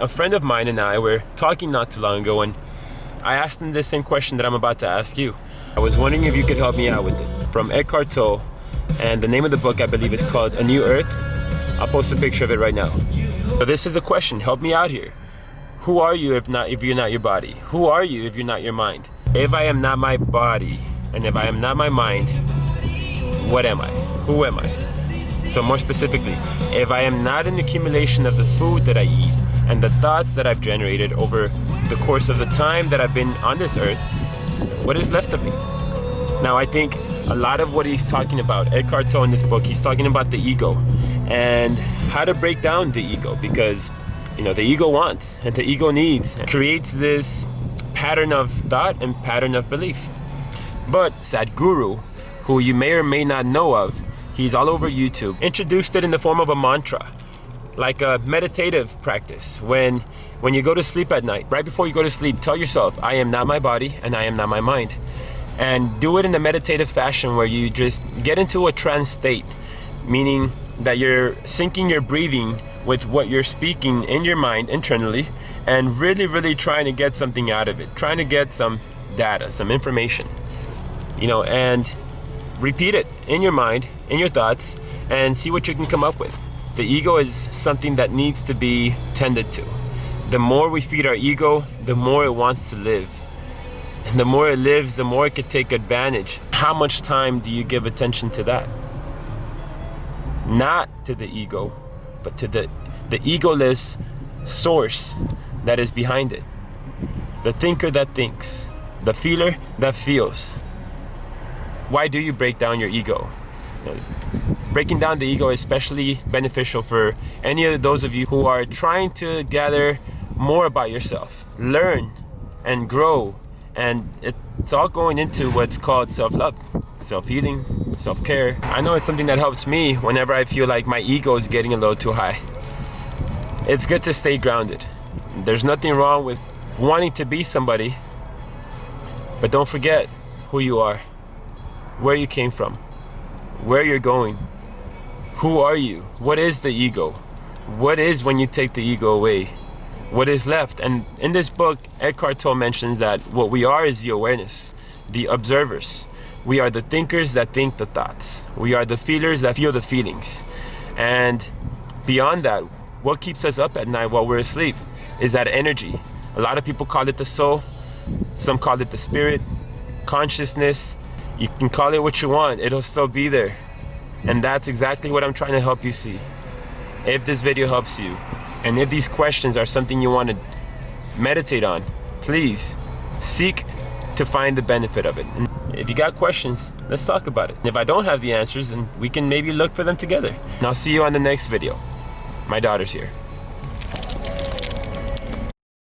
a friend of mine and I were talking not too long ago, and I asked him the same question that I'm about to ask you. I was wondering if you could help me out with it. From Eckhart Tolle, and the name of the book I believe is called A New Earth. I'll post a picture of it right now. So this is a question, help me out here. Who are you if you're not your body? Who are you if you're not your mind? If I am not my body, and if I am not my mind, what am I? Who am I? So more specifically, if I am not an accumulation of the food that I eat and the thoughts that I've generated over the course of the time that I've been on this earth, what is left of me? Now I think a lot of what he's talking about, Eckhart Tolle in this book, he's talking about the ego and how to break down the ego, because the ego wants and the ego needs, and creates this pattern of thought and pattern of belief. But Sadhguru, who you may or may not know of, he's all over YouTube, introduced it in the form of a mantra, like a meditative practice. When you go to sleep at night, right before you go to sleep, tell yourself, I am not my body and I am not my mind. And do it in a meditative fashion where you just get into a trance state, meaning that you're syncing your breathing with what you're speaking in your mind internally, and really trying to get something out of it, trying to get some data, some information, and repeat it in your mind, in your thoughts, and see what you can come up with. The ego is something that needs to be tended to. The more we feed our ego, the more it wants to live. And the more it lives, the more it could take advantage. How much time do you give attention to that? Not to the ego, but to the egoless source that is behind it. The thinker that thinks, the feeler that feels. Why do you break down your ego? Breaking down the ego is especially beneficial for any of those of you who are trying to gather more about yourself, learn and grow, and it's all going into what's called self-love, self-healing, self-care. I know it's something that helps me whenever I feel like my ego is getting a little too high. It's good to stay grounded. There's nothing wrong with wanting to be somebody, but don't forget who you are, where you came from, where you're going. Who are you? What is the ego? What is when you take the ego away? What is left? And in this book, Eckhart Tolle mentions that what we are is the awareness, the observers. We are the thinkers that think the thoughts. We are the feelers that feel the feelings. And beyond that, what keeps us up at night while we're asleep is that energy. A lot of people call it the soul. Some call it the spirit, consciousness. You can call it what you want. It'll still be there. And that's exactly what I'm trying to help you see. If this video helps you, and if these questions are something you want to meditate on, please seek to find the benefit of it. And if you got questions, let's talk about it. If I don't have the answers, then we can maybe look for them together. And I'll see you on the next video. My daughter's here.